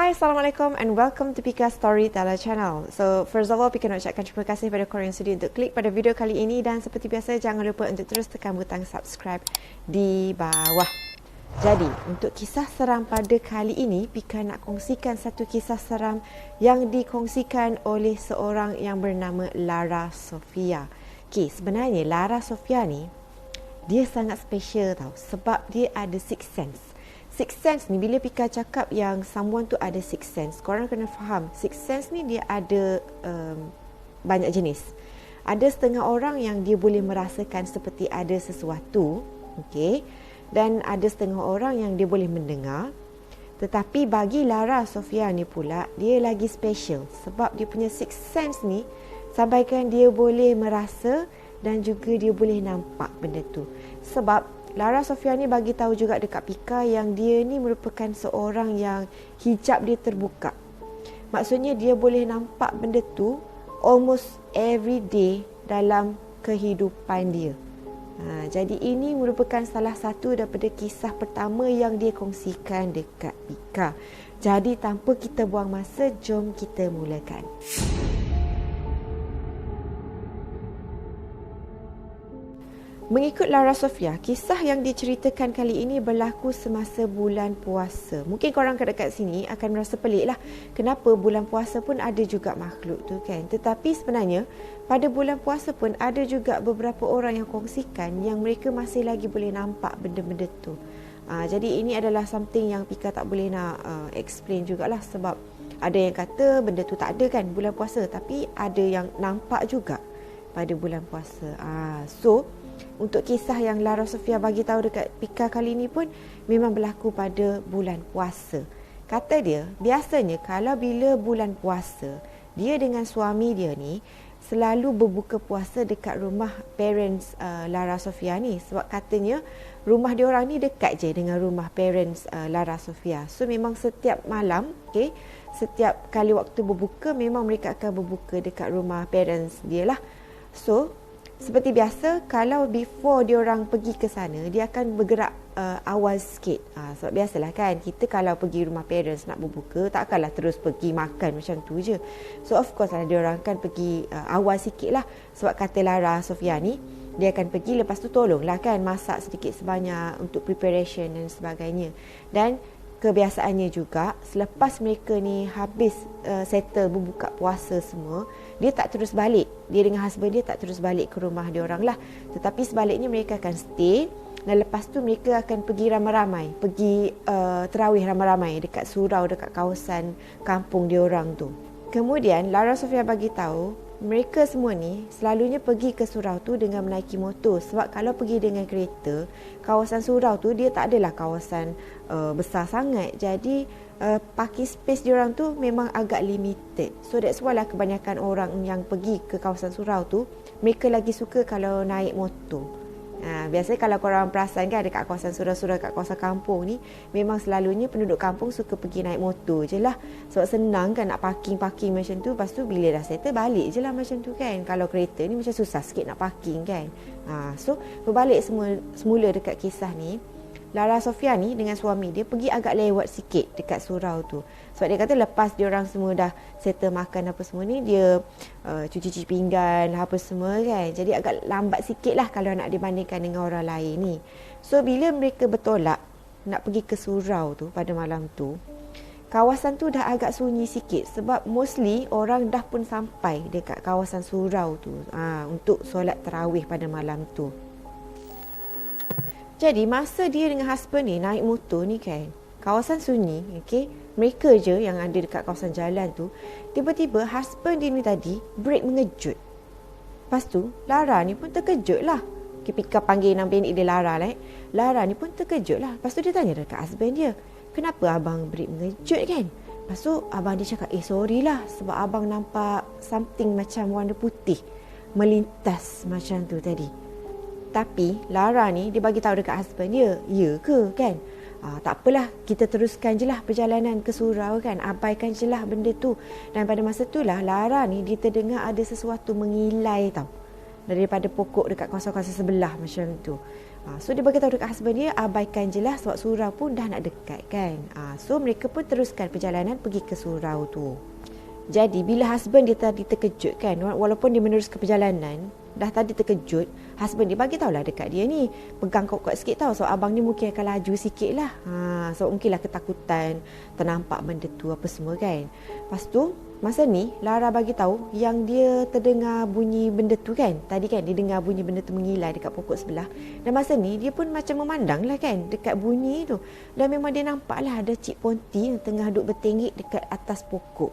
Hai, Assalamualaikum and welcome to Pika Storyteller Channel. So, first of all, Pika nak ucapkan terima kasih kepada korang yang sudi untuk klik pada video kali ini dan seperti biasa, jangan lupa untuk terus tekan butang subscribe di bawah. Jadi, untuk kisah seram pada kali ini, Pika nak kongsikan satu kisah seram yang dikongsikan oleh seorang yang bernama Lara Sofia. Okay, sebenarnya Lara Sofia ni, dia sangat special tau sebab dia ada sixth sense. Sixth sense ni, bila Pika cakap yang someone tu ada sixth sense, korang kena faham, sixth sense ni dia ada banyak jenis. Ada setengah orang yang dia boleh merasakan seperti ada sesuatu, okay? Dan ada setengah orang yang dia boleh mendengar. Tetapi bagi Lara Sofia ni pula, dia lagi special sebab dia punya sixth sense ni sampaikan dia boleh merasa dan juga dia boleh nampak benda tu. Sebab Lara Sofia ni bagi tahu juga dekat Pika yang dia ni merupakan seorang yang hijab dia terbuka. Maksudnya dia boleh nampak benda tu almost every day dalam kehidupan dia. Jadi ini merupakan salah satu daripada kisah pertama yang dia kongsikan dekat Pika. Jadi tanpa kita buang masa, jom kita mulakan. Mengikut Lara Sofia, kisah yang diceritakan kali ini berlaku semasa bulan puasa. Mungkin korang kat sini akan merasa pelik lah, kenapa bulan puasa pun ada juga makhluk tu kan. Tetapi sebenarnya pada bulan puasa pun ada juga beberapa orang yang kongsikan yang mereka masih lagi boleh nampak benda-benda tu. Jadi ini adalah something yang Pika tak boleh nak explain jugalah sebab ada yang kata benda tu tak ada kan bulan puasa, tapi ada yang nampak juga pada bulan puasa. So untuk kisah yang Lara Sofia bagi tahu dekat Pika kali ni pun memang berlaku pada bulan puasa. Kata dia, biasanya kalau bila bulan puasa, dia dengan suami dia ni selalu berbuka puasa dekat rumah parents Lara Sofia ni. Sebab katanya rumah dia orang ni dekat je dengan rumah parents Lara Sofia. So memang setiap malam, okay, setiap kali waktu berbuka, memang mereka akan berbuka dekat rumah parents dia lah. So seperti biasa, kalau before dia orang pergi ke sana, dia akan bergerak awal sikit. Sebab biasalah kan, kita kalau pergi rumah parents nak berbuka, takkanlah terus pergi makan macam tu je. So of course lah, dia orang akan pergi awal sikit lah. Sebab kata Lara Sofia ni, dia akan pergi lepas tu tolonglah kan, masak sedikit sebanyak untuk preparation dan sebagainya. Dan kebiasaannya juga, selepas mereka ni habis settle berbuka puasa semua, dia tak terus balik. Dia dengan husband dia tak terus balik ke rumah dia orang lah. Tetapi sebaliknya mereka akan stay dan lepas tu mereka akan pergi ramai-ramai. Pergi terawih ramai-ramai dekat surau, dekat kawasan kampung dia orang tu. Kemudian Lara Sofia bagi tahu mereka semua ni selalunya pergi ke surau tu dengan menaiki motor. Sebab kalau pergi dengan kereta, kawasan surau tu dia tak adalah kawasan besar sangat. Jadi parking space diorang tu memang agak limited. So that's why lah kebanyakan orang yang pergi ke kawasan surau tu, mereka lagi suka kalau naik motor. Biasanya kalau korang perasan kan, dekat kawasan surau-surau, dekat kawasan kampung ni, memang selalunya penduduk kampung suka pergi naik motor je lah. Sebab senang kan nak parking macam tu. Lepas tu bila dah settle, balik je lah macam tu kan. Kalau kereta ni macam susah sikit nak parking kan. So berbalik semula dekat kisah ni, Lara Sofia ni dengan suami dia pergi agak lewat sikit dekat surau tu. Sebab dia kata lepas dia orang semua dah settle makan apa semua ni, dia cuci pinggan apa semua kan. Jadi agak lambat sikit lah kalau nak dibandingkan dengan orang lain ni. So bila mereka bertolak nak pergi ke surau tu pada malam tu, kawasan tu dah agak sunyi sikit sebab mostly orang dah pun sampai dekat kawasan surau tu untuk solat tarawih pada malam tu. Jadi masa dia dengan husband ni naik motor ni kan, kawasan sunyi, okay, mereka je yang ada dekat kawasan jalan tu, tiba-tiba husband dia ni tadi break mengejut. Lepas tu Lara ni pun terkejut lah. Okay, Pika panggil nama pendek dia Lara lah. Lara ni pun terkejut lah. Lepas tu dia tanya dekat husband dia, kenapa abang break mengejut kan? Lepas tu abang dia cakap, sorry lah sebab abang nampak something macam warna putih melintas macam tu tadi. Tapi Lara ni dia bagi tahu dekat husband dia, ya ke kan? Tak apalah, kita teruskan je lah perjalanan ke surau kan, abaikan je lah benda tu. Dan pada masa tu lah Lara ni dia terdengar ada sesuatu mengilai tau daripada pokok dekat kawasan-kawasan sebelah macam tu. So dia bagi tahu dekat husband dia, abaikan je lah sebab surau pun dah nak dekat kan. So mereka pun teruskan perjalanan pergi ke surau tu. Jadi bila husband dia tadi terkejut kan, walaupun dia meneruskan perjalanan, dah tadi terkejut, husband dia bagi tahulah dekat dia ni, pegang kuat-kuat sikit tau. So abang ni mungkin akan laju sikit lah. So mungkinlah ketakutan, ternampak benda tu apa semua kan. Lepas tu masa ni Lara bagi tahu yang dia terdengar bunyi benda tu kan. Tadi kan dia dengar bunyi benda tu mengilai dekat pokok sebelah. Dan masa ni dia pun macam memandang lah kan dekat bunyi tu. Dan memang dia nampak lah ada Cik Ponti yang tengah duduk bertengik dekat atas pokok,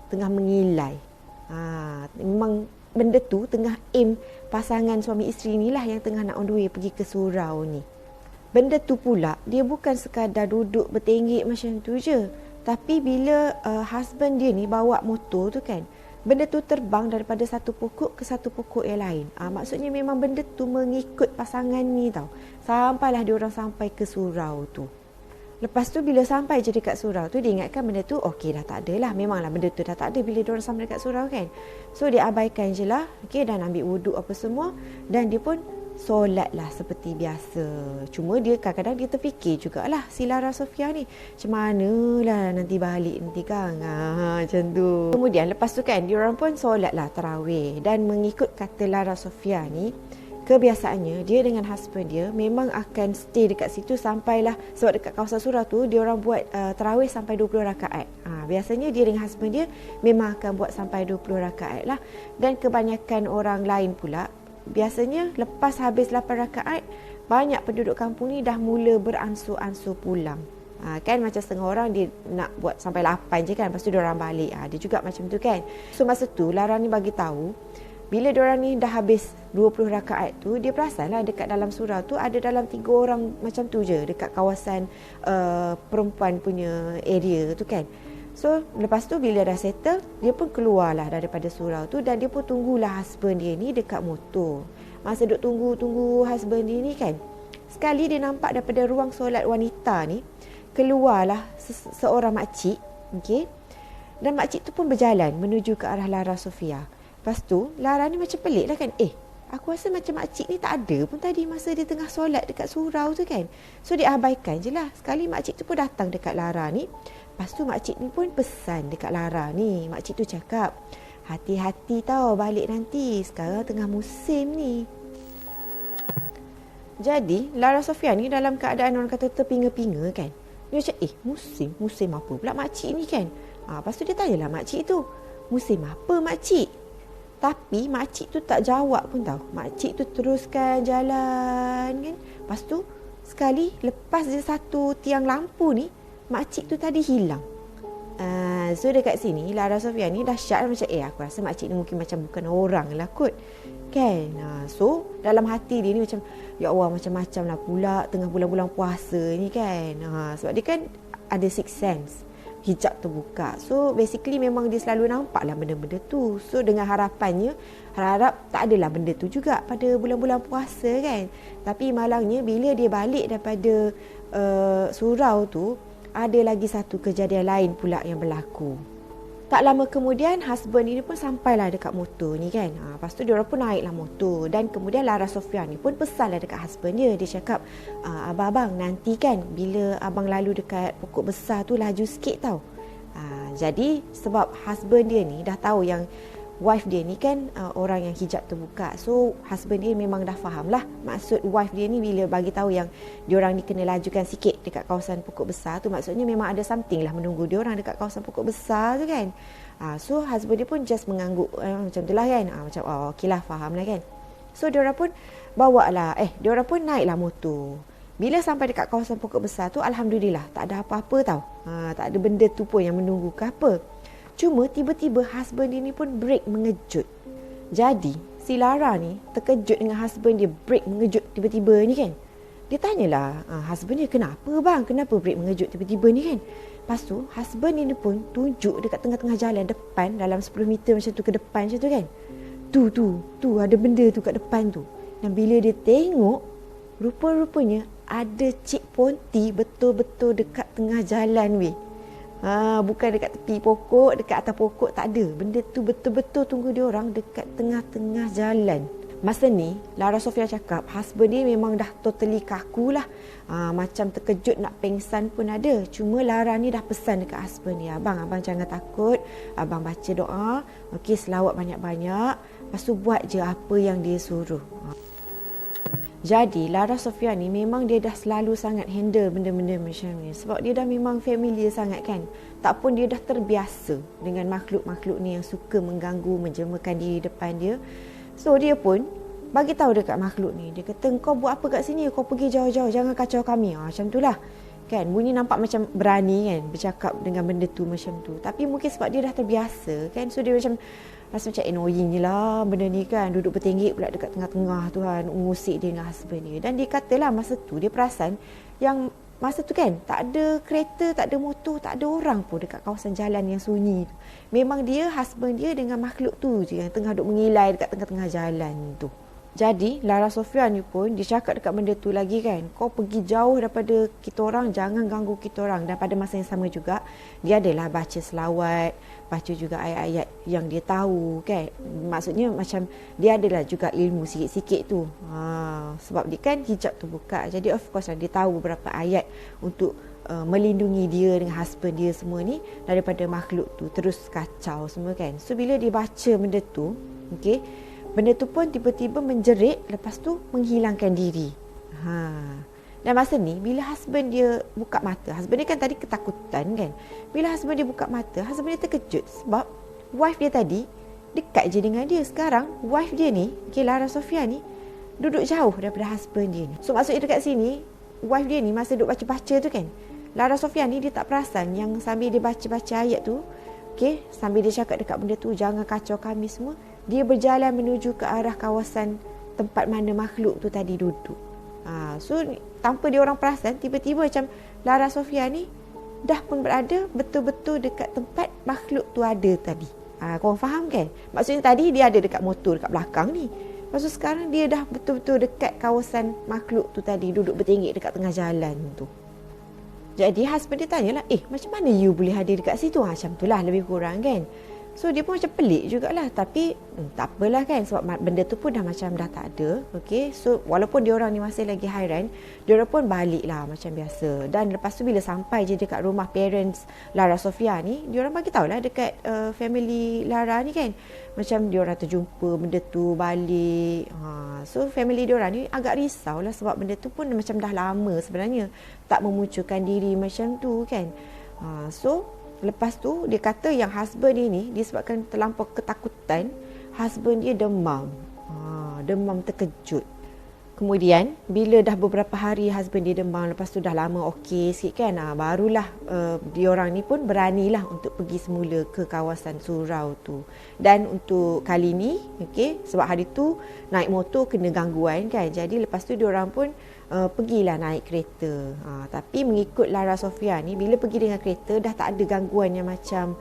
tengah mengilai. Memang benda tu tengah aim pasangan suami isteri ni lah yang tengah nak on the way pergi ke surau ni. Benda tu pula dia bukan sekadar duduk bertengik macam tu je. Tapi bila husband dia ni bawa motor tu kan, benda tu terbang daripada satu pokok ke satu pokok yang lain. Maksudnya memang benda tu mengikut pasangan ni tau. Sampailah dia orang sampai ke surau tu. Lepas tu bila sampai je dekat surau tu, dia ingatkan benda tu okey dah tak ada lah. Memanglah benda tu dah tak ada bila dia orang sampai dekat surau kan. So dia abaikan je lah, okey, dan ambil wuduk apa semua. Dan dia pun solat lah seperti biasa. Cuma dia kadang-kadang dia terfikir jugalah si Lara Sofia ni, macam manalah nanti balik nanti kan. Macam tu. Kemudian lepas tu kan, dia orang pun solat lah tarawih. Dan mengikut kata Lara Sofia ni, kebiasaannya dia dengan husband dia memang akan stay dekat situ sampailah, sebab dekat kawasan surau tu dia orang buat tarawih sampai 20 rakaat. Biasanya dia dengan husband dia memang akan buat sampai 20 rakaat lah. Dan kebanyakan orang lain pula biasanya lepas habis 8 rakaat, banyak penduduk kampung ni dah mula beransur-ansur pulang. Kan macam setengah orang dia nak buat sampai 8 je kan, lepas tu dia orang balik. Dia juga macam tu kan. So masa tu Lara ni bagi tahu, bila dia orang ni dah habis 20 rakaat tu, dia perasanlah dekat dalam surau tu ada dalam 3 orang macam tu je dekat kawasan perempuan punya area tu kan. So lepas tu bila dah settle, dia pun keluarlah daripada surau tu. Dan dia pun tunggulah husband dia ni dekat motor. Masa duk tunggu husband dia ni kan, sekali dia nampak daripada ruang solat wanita ni keluarlah seorang makcik, okey. Dan makcik tu pun berjalan menuju ke arah Lara Sofia. Lepas tu Lara ni macam pelik lah kan. Aku rasa macam makcik ni tak ada pun tadi masa dia tengah solat dekat surau tu kan. So dia abaikan je lah. Sekali makcik tu pun datang dekat Lara ni. Lepas tu makcik ni pun pesan dekat Lara ni. Makcik tu cakap, hati-hati tau balik nanti, sekarang tengah musim ni. Jadi Lara Sofia ni dalam keadaan orang kata terpinga-pinga kan. Dia macam musim apa pula makcik ni kan. Lepas tu dia tanyalah makcik tu, musim apa makcik? Tapi makcik tu tak jawab pun tau. Makcik tu teruskan jalan kan. Lepas tu sekali lepas dia satu tiang lampu ni, makcik tu tadi hilang. So dekat sini Lara Sofia ni dah syak macam aku rasa makcik ni mungkin macam bukan orang lah kot kan. So dalam hati dia ni macam, ya Allah, macam-macam lah pula tengah bulan-bulan puasa ni kan. Sebab dia kan ada sixth sense, hijab terbuka. So basically memang dia selalu nampak lah benda-benda tu. So dengan harapannya, harap tak adalah benda tu juga pada bulan-bulan puasa kan. Tapi malangnya bila dia balik daripada surau tu, ada lagi satu kejadian lain pula yang berlaku. Tak lama kemudian husband ni pun sampailah dekat motor ni kan. Lepas tu diorang pun naiklah motor. Dan kemudian Lara Sofia ni pun pesanlah dekat husband dia. Dia cakap, abang nanti kan bila abang lalu dekat pokok besar tu, laju sikit tau. Jadi sebab husband dia ni dah tahu yang wife dia ni kan orang yang hijab terbuka. So husband dia memang dah faham lah maksud wife dia ni bila bagi tahu yang diorang ni kena lajukan sikit dekat kawasan pokok besar tu. Maksudnya memang ada something lah menunggu diorang dekat kawasan pokok besar tu kan. So husband dia pun just mengangguk macam tu lah kan. Macam okey lah, faham lah kan. So diorang pun bawa lah, diorang pun naik lah motor. Bila sampai dekat kawasan pokok besar tu, Alhamdulillah tak ada apa-apa tau. Tak ada benda tu pun yang menunggu ke apa. Cuma tiba-tiba husband dia ni pun break mengejut. Jadi si Lara ni terkejut dengan husband dia break mengejut tiba-tiba ni kan. Dia tanyalah husband dia, kenapa bang? Kenapa break mengejut tiba-tiba ni kan? Lepas tu husband dia ni pun tunjuk dekat tengah-tengah jalan depan, dalam 10 meter macam tu ke depan macam tu kan. Tu ada benda tu kat depan tu. Dan bila dia tengok, rupa-rupanya ada Cik Ponti betul-betul dekat tengah jalan weh. Bukan dekat tepi pokok, dekat atas pokok, tak ada. Benda tu betul-betul tunggu dia orang dekat tengah-tengah jalan. Masa ni, Lara Sofia cakap husband dia memang dah totally kaku lah. Macam terkejut nak pengsan pun ada. Cuma Lara ni dah pesan dekat husband dia, abang jangan takut. Abang baca doa, okey, selawat banyak-banyak. Lepas tu buat je apa yang dia suruh. Jadi Lara Sofia ni memang dia dah selalu sangat handle benda-benda macam ni. Sebab dia dah memang familiar sangat kan. Tak pun dia dah terbiasa dengan makhluk-makhluk ni yang suka mengganggu, menjemakan diri depan dia. So dia pun bagi tahu dekat makhluk ni. Dia kata, kau buat apa kat sini? Kau pergi jauh-jauh, jangan kacau kami. Macam tu lah. Kan, bunyi nampak macam berani kan bercakap dengan benda tu macam tu. Tapi mungkin sebab dia dah terbiasa kan. So dia macam rasa macam annoying je lah benda ni kan. Duduk bertenggek pula dekat tengah-tengah tu kan. Ngusik dia dengan husband dia. Dan dia katalah masa tu dia perasan yang masa tu kan tak ada kereta, tak ada motor, tak ada orang pun dekat kawasan jalan yang sunyi tu. Memang dia, husband dia dengan makhluk tu je yang tengah duk mengilai dekat tengah-tengah jalan tu. Jadi Lara Sofia ni pun dia cakap dekat benda tu lagi kan, kau pergi jauh daripada kita orang, jangan ganggu kita orang. Dan pada masa yang sama juga dia adalah baca selawat, baca juga ayat-ayat yang dia tahu kan. Maksudnya macam dia adalah juga ilmu sikit-sikit tu. Sebab dia kan hijab tu buka, jadi of course lah dia tahu beberapa ayat untuk melindungi dia dengan husband dia semua ni daripada makhluk tu terus kacau semua kan. So bila dia baca benda tu, okey, benda tu pun tiba-tiba menjerit, lepas tu menghilangkan diri. Dan masa ni bila husband dia buka mata, husband dia kan tadi ketakutan kan. Bila husband dia buka mata, husband dia terkejut sebab wife dia tadi dekat je dengan dia. Sekarang wife dia ni, okay, Lara Sofia ni duduk jauh daripada husband dia ni. So maksudnya dekat sini wife dia ni masa duduk baca-baca tu kan, Lara Sofia ni dia tak perasan yang sambil dia baca-baca ayat tu, okay, sambil dia cakap dekat benda tu, jangan kacau kami semua, dia berjalan menuju ke arah kawasan tempat mana makhluk tu tadi duduk. So tanpa dia orang perasan, tiba-tiba macam Lara Sofia ni dah pun berada betul-betul dekat tempat makhluk tu ada tadi. Korang faham kan? Maksudnya tadi dia ada dekat motor dekat belakang ni. Lepas tu sekarang dia dah betul-betul dekat kawasan makhluk tu tadi, duduk bertenggek dekat tengah jalan tu. Jadi husband dia tanyalah, macam mana you boleh hadir dekat situ? Macam tu lah lebih kurang kan. So dia pun macam pelik jugalah. Tapi tak apalah kan, sebab benda tu pun dah macam dah tak ada. Okay, so walaupun diorang ni masih lagi hairan, diorang pun balik lah macam biasa. Dan lepas tu bila sampai je dekat rumah parents Lara Sofia ni, diorang bagi tahulah dekat family Lara ni kan, macam diorang terjumpa benda tu balik. So family diorang ni agak risau lah sebab benda tu pun macam dah lama sebenarnya tak memunculkan diri macam tu kan. So lepas tu dia kata yang husband dia ni disebabkan terlampau ketakutan, husband dia demam. Demam terkejut. Kemudian bila dah beberapa hari husband dia demam, lepas tu dah lama okey sikit kan, barulah diorang ni pun beranilah untuk pergi semula ke kawasan surau tu. Dan untuk kali ni, okey, sebab hari tu naik motor kena gangguan kan, jadi lepas tu diorang pun pergilah naik kereta. Tapi mengikut Lara Sofia ni, bila pergi dengan kereta dah tak ada gangguan yang macam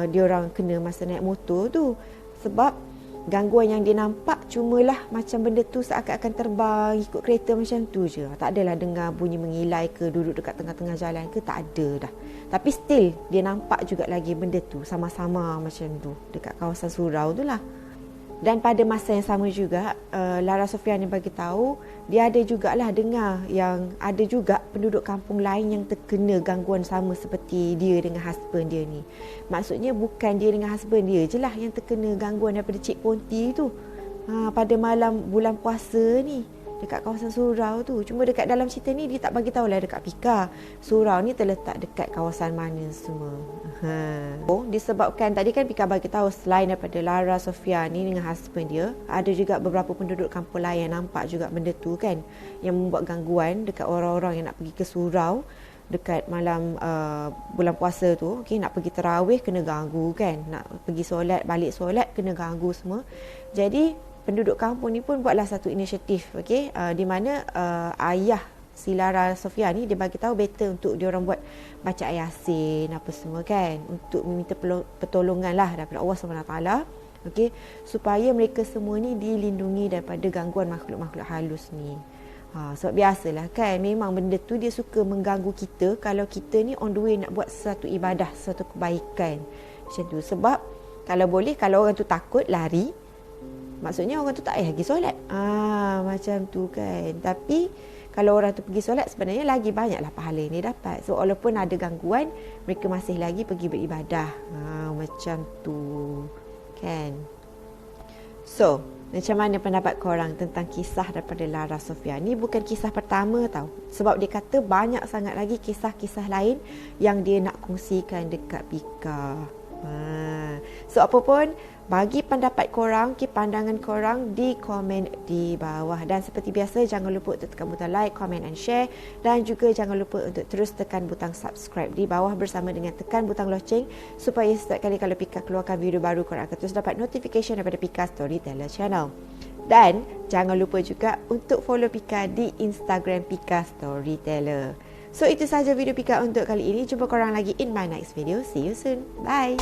diorang kena masa naik motor tu. Sebab gangguan yang dia nampak cumalah macam benda tu seakan-akan terbang ikut kereta macam tu je. Tak adalah dengar bunyi mengilai ke, duduk dekat tengah-tengah jalan ke, tak ada dah. Tapi still dia nampak juga lagi benda tu sama-sama macam tu dekat kawasan surau tu lah. Dan pada masa yang sama juga, Lara Sofia ni bagi tahu dia ada jugalah dengar yang ada juga penduduk kampung lain yang terkena gangguan sama seperti dia dengan husband dia ni. Maksudnya bukan dia dengan husband dia je lah yang terkena gangguan daripada Cik Ponti tu. Pada malam bulan puasa ni dekat kawasan surau tu. Cuma dekat dalam cerita ni dia tak bagi tahulah dekat Pika surau ni terletak dekat kawasan mana semua. Disebabkan tadi kan Pika bagi tahu selain daripada Lara Sofia ni dengan husband dia, ada juga beberapa penduduk kampung lain yang nampak juga benda tu kan, yang membuat gangguan dekat orang-orang yang nak pergi ke surau dekat malam bulan puasa tu. Okay, nak pergi tarawih kena ganggu kan, nak pergi solat, balik solat kena ganggu semua. Jadi penduduk kampung ni pun buatlah satu inisiatif, okay, di mana ayah si Lara Sofia ni dia bagi tahu better untuk diorang buat baca ayat Yasin apa semua kan, untuk meminta pertolongan lah daripada Allah SWT, okay, supaya mereka semua ni dilindungi daripada gangguan makhluk-makhluk halus ni. Sebab biasalah kan, memang benda tu dia suka mengganggu kita kalau kita ni on the way nak buat sesuatu ibadah, sesuatu kebaikan macam tu. Sebab kalau boleh, kalau orang tu takut lari, maksudnya orang tu tak payah pergi solat. Macam tu kan. Tapi kalau orang tu pergi solat, sebenarnya lagi banyaklah pahala yang dia dapat. So walaupun ada gangguan, mereka masih lagi pergi beribadah. Macam tu kan. So, macam mana pendapat korang tentang kisah daripada Lara Sofia? Ni bukan kisah pertama tau. Sebab dia kata banyak sangat lagi kisah-kisah lain yang dia nak kongsikan dekat Pika. So apa pun, bagi pendapat korang, pandangan korang di komen di bawah. Dan seperti biasa, jangan lupa untuk tekan butang like, comment and share. Dan juga jangan lupa untuk terus tekan butang subscribe di bawah bersama dengan tekan butang loceng, supaya setiap kali kalau Pika keluarkan video baru, korang akan terus dapat notification daripada Pika Storyteller Channel. Dan jangan lupa juga untuk follow Pika di Instagram Pika Storyteller. So itu sahaja video Pika untuk kali ini. Jumpa korang lagi in my next video. See you soon. Bye.